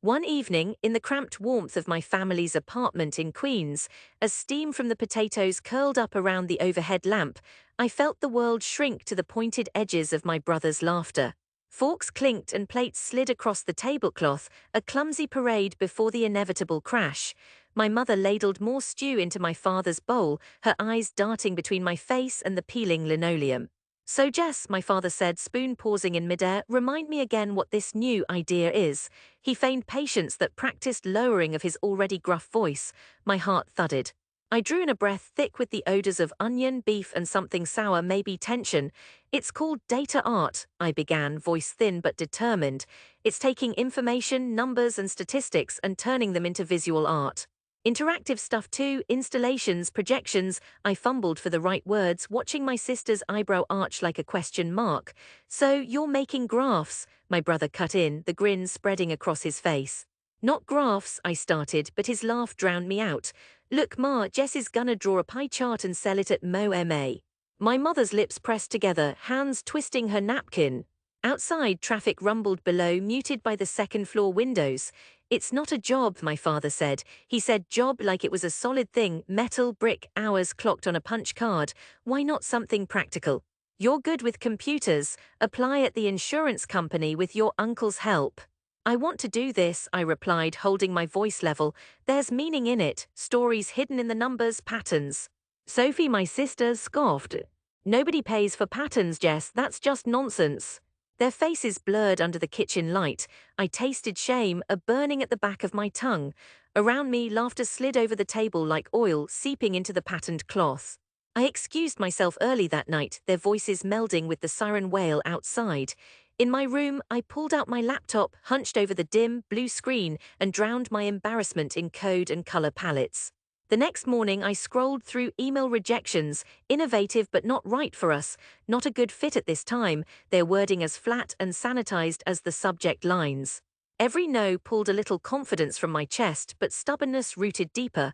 One evening, in the cramped warmth of my family's apartment in Queens, as steam from the potatoes curled up around the overhead lamp, I felt the world shrink to the pointed edges of my brother's laughter. Forks clinked and plates slid across the tablecloth, a clumsy parade before the inevitable crash. My mother ladled more stew into my father's bowl, her eyes darting between my face and the peeling linoleum. "So Jess," my father said, spoon pausing in midair, "remind me again what this new idea is." He feigned patience that practiced lowering of his already gruff voice. My heart thudded. I drew in a breath thick with the odors of onion, beef, and something sour, maybe tension. "It's called data art," I began, voice thin but determined. "It's taking information, numbers, and statistics and turning them into visual art. Interactive stuff too, installations, projections." I fumbled for the right words, watching my sister's eyebrow arch like a question mark. "So you're making graphs?" my brother cut in, the grin spreading across his face. "Not graphs," I started, but his laugh drowned me out. "Look Ma, Jess is gonna draw a pie chart and sell it at MoMA." My mother's lips pressed together, hands twisting her napkin. Outside, traffic rumbled below, muted by the second-floor windows. "It's not a job," my father said. He said job like it was a solid thing, metal, brick, hours clocked on a punch card. "Why not something practical? You're good with computers. Apply at the insurance company with your uncle's help." "I want to do this," I replied, holding my voice level. "There's meaning in it, stories hidden in the numbers, patterns." Sophie, my sister, scoffed. "Nobody pays for patterns, Jess, that's just nonsense." Their faces blurred under the kitchen light. I tasted shame, a burning at the back of my tongue. Around me, laughter slid over the table like oil, seeping into the patterned cloth. I excused myself early that night, their voices melding with the siren wail outside. In my room, I pulled out my laptop, hunched over the dim, blue screen, and drowned my embarrassment in code and color palettes. The next morning, I scrolled through email rejections, innovative but not right for us, not a good fit at this time, their wording as flat and sanitized as the subject lines. Every no pulled a little confidence from my chest, but stubbornness rooted deeper.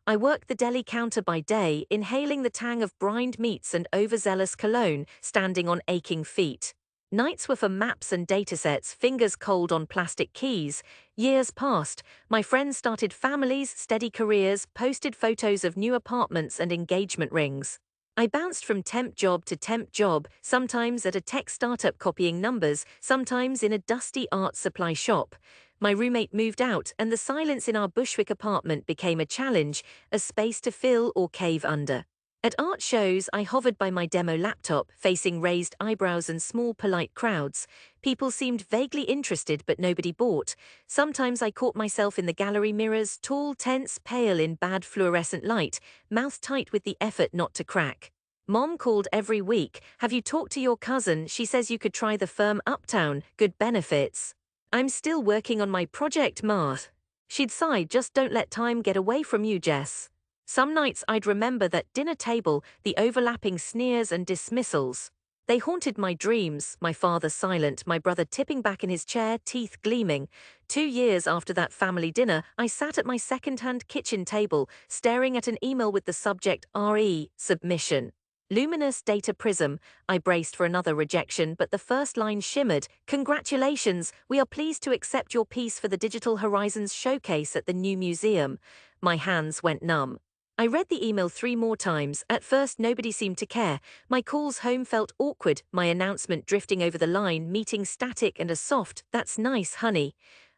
I worked the deli counter by day, inhaling the tang of brined meats and overzealous cologne, standing on aching feet. Nights were for maps and datasets, fingers cold on plastic keys. Years passed. My friends started families, steady careers, posted photos of new apartments and engagement rings. I bounced from temp job to temp job, sometimes at a tech startup copying numbers, sometimes in a dusty art supply shop. My roommate moved out, and the silence in our Bushwick apartment became a challenge, a space to fill or cave under. At art shows, I hovered by my demo laptop, facing raised eyebrows and small, polite crowds. People seemed vaguely interested, but nobody bought. Sometimes I caught myself in the gallery mirrors, tall, tense, pale in bad fluorescent light, mouth tight with the effort not to crack. Mom called every week. "Have you talked to your cousin? She says you could try the firm uptown, good benefits." "I'm still working on my project, Ma." She'd sigh, "Just don't let time get away from you, Jess." Some nights I'd remember that dinner table, the overlapping sneers and dismissals. They haunted my dreams, my father silent, my brother tipping back in his chair, teeth gleaming. 2 years after that family dinner, I sat at my second-hand kitchen table, staring at an email with the subject RE, submission. Luminous data prism. I braced for another rejection, but the first line shimmered. "Congratulations, we are pleased to accept your piece for the Digital Horizons showcase at the new museum." My hands went numb. I read the email 3 more times. At first, nobody seemed to care. My calls home felt awkward, my announcement drifting over the line, meeting static and a soft, "That's nice, honey."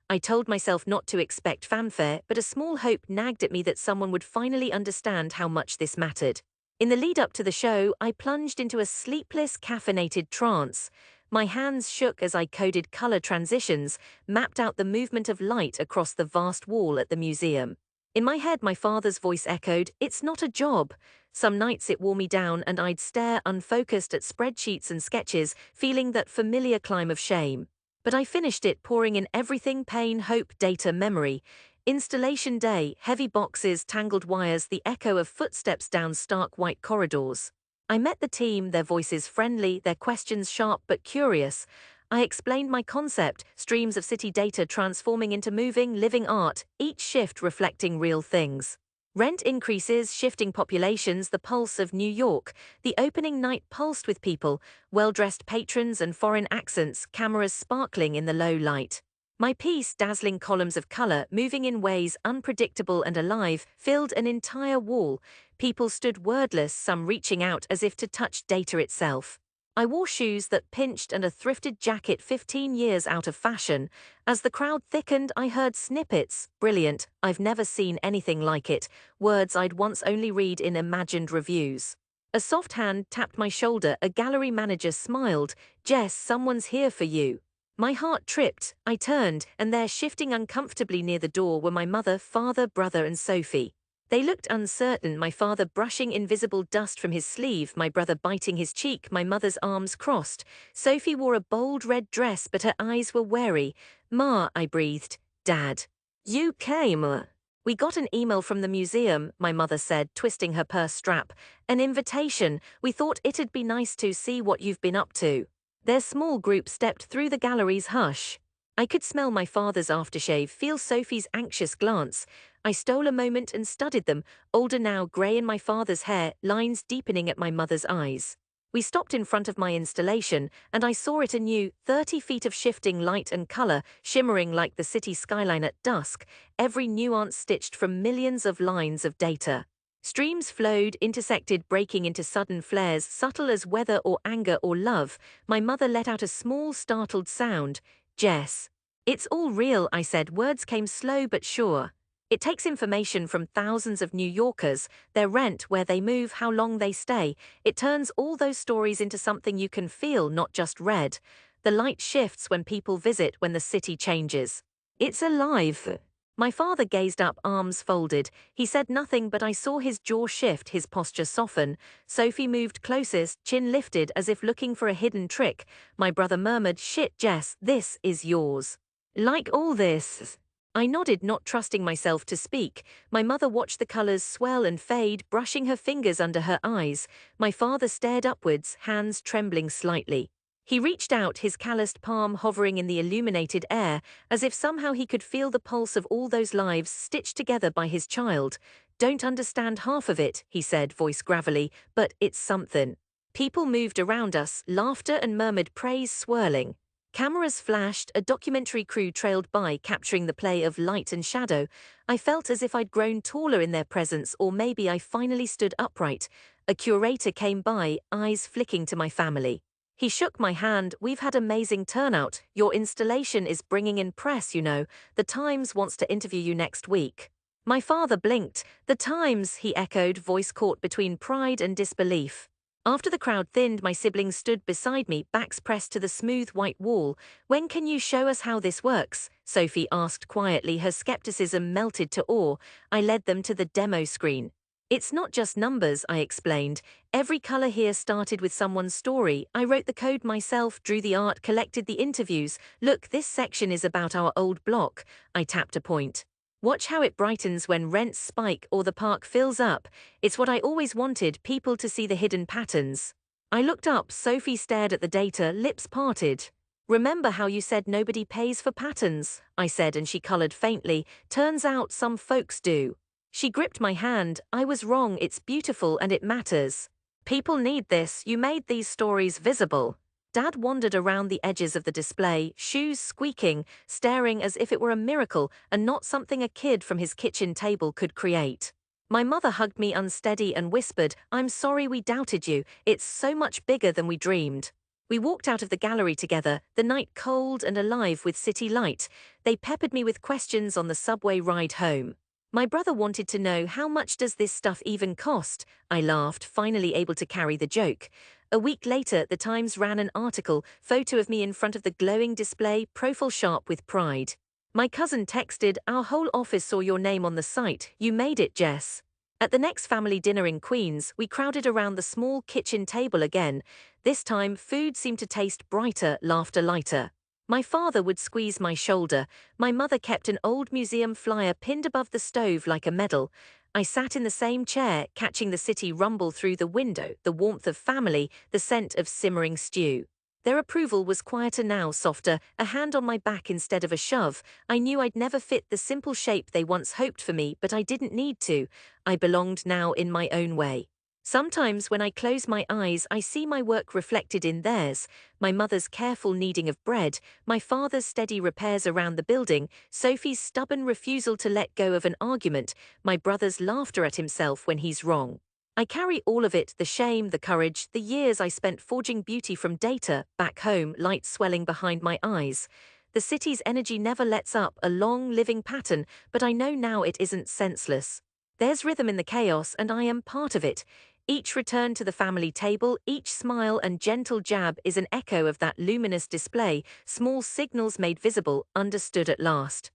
I told myself not to expect fanfare, but a small hope nagged at me that someone would finally understand how much this mattered. In the lead-up to the show, I plunged into a sleepless, caffeinated trance. My hands shook as I coded color transitions, mapped out the movement of light across the vast wall at the museum. In my head, my father's voice echoed, "It's not a job." Some nights it wore me down and I'd stare unfocused at spreadsheets and sketches, feeling that familiar climb of shame. But I finished it, pouring in everything: pain, hope, data, memory. Installation day, heavy boxes, tangled wires, the echo of footsteps down stark white corridors. I met the team, their voices friendly, their questions sharp but curious. I explained my concept, streams of city data transforming into moving, living art, each shift reflecting real things. Rent increases, shifting populations, the pulse of New York. The opening night pulsed with people, well-dressed patrons and foreign accents, cameras sparkling in the low light. My piece, dazzling columns of color, moving in ways unpredictable and alive, filled an entire wall. People stood wordless, some reaching out as if to touch data itself. I wore shoes that pinched and a thrifted jacket 15 years out of fashion. As the crowd thickened, I heard snippets. Brilliant, I've never seen anything like it. Words I'd once only read in imagined reviews. A soft hand tapped my shoulder, a gallery manager smiled. Jess, someone's here for you. My heart tripped, I turned, and there, shifting uncomfortably near the door, were my mother, father, brother, and Sophie. They looked uncertain, my father brushing invisible dust from his sleeve, my brother biting his cheek, my mother's arms crossed. Sophie wore a bold red dress, but her eyes were wary. Ma, I breathed. Dad. You came. We got an email from the museum, my mother said, twisting her purse strap. An invitation. We thought it'd be nice to see what you've been up to. Their small group stepped through the gallery's hush. I could smell my father's aftershave, feel Sophie's anxious glance. I stole a moment and studied them, older now, grey in my father's hair, lines deepening at my mother's eyes. We stopped in front of my installation, and I saw it anew, 30 feet of shifting light and color, shimmering like the city skyline at dusk, every nuance stitched from millions of lines of data. Streams flowed, intersected, breaking into sudden flares, subtle as weather or anger or love. My mother let out a small, startled sound. Jess. It's all real, I said. Words came slow but sure. It takes information from thousands of New Yorkers, their rent, where they move, how long they stay. It turns all those stories into something you can feel, not just read. The light shifts when people visit, when the city changes. It's alive. My father gazed up, arms folded. He said nothing, but I saw his jaw shift, his posture soften. Sophie moved closest, chin lifted as if looking for a hidden trick. My brother murmured, "Shit, Jess, this is yours." Like all this. I nodded, not trusting myself to speak. My mother watched the colors swell and fade, brushing her fingers under her eyes. My father stared upwards, hands trembling slightly. He reached out, his calloused palm hovering in the illuminated air, as if somehow he could feel the pulse of all those lives stitched together by his child. Don't understand half of it, he said, voice gravelly, but it's something. People moved around us, laughter and murmured praise swirling. Cameras flashed, a documentary crew trailed by, capturing the play of light and shadow. I felt as if I'd grown taller in their presence, or maybe I finally stood upright. A curator came by, eyes flicking to my family. He shook my hand. We've had amazing turnout. Your installation is bringing in press, you know. The Times wants to interview you next week. My father blinked. The Times, he echoed, voice caught between pride and disbelief. After the crowd thinned, my siblings stood beside me, backs pressed to the smooth white wall. When can you show us how this works? Sophie asked quietly, her skepticism melted to awe. I led them to the demo screen. It's not just numbers, I explained. Every color here started with someone's story. I wrote the code myself, drew the art, collected the interviews. Look, this section is about our old block. I tapped a point. Watch how it brightens when rents spike or the park fills up. It's what I always wanted, people to see the hidden patterns. I looked up, Sophie stared at the data, lips parted. Remember how you said nobody pays for patterns? I said, and she colored faintly. Turns out some folks do. She gripped my hand. I was wrong, it's beautiful and it matters. People need this, you made these stories visible. Dad wandered around the edges of the display, shoes squeaking, staring as if it were a miracle and not something a kid from his kitchen table could create. My mother hugged me unsteady and whispered, I'm sorry we doubted you, it's so much bigger than we dreamed. We walked out of the gallery together, the night cold and alive with city light. They peppered me with questions on the subway ride home. My brother wanted to know, how much does this stuff even cost? I laughed, finally able to carry the joke. A week later, the Times ran an article, photo of me in front of the glowing display, profile sharp with pride. My cousin texted, our whole office saw your name on the site, you made it, Jess. At the next family dinner in Queens, we crowded around the small kitchen table again. This time, food seemed to taste brighter, laughter lighter. My father would squeeze my shoulder. My mother kept an old museum flyer pinned above the stove like a medal. I sat in the same chair, catching the city rumble through the window, the warmth of family, the scent of simmering stew. Their approval was quieter now, softer, a hand on my back instead of a shove. I knew I'd never fit the simple shape they once hoped for me, but I didn't need to. I belonged now in my own way. Sometimes when I close my eyes, I see my work reflected in theirs, my mother's careful kneading of bread, my father's steady repairs around the building, Sophie's stubborn refusal to let go of an argument, my brother's laughter at himself when he's wrong. I carry all of it, the shame, the courage, the years I spent forging beauty from data, back home, light swelling behind my eyes. The city's energy never lets up, a long, living pattern, but I know now it isn't senseless. There's rhythm in the chaos, and I am part of it. Each return to the family table, each smile and gentle jab is an echo of that luminous display, small signals made visible, understood at last.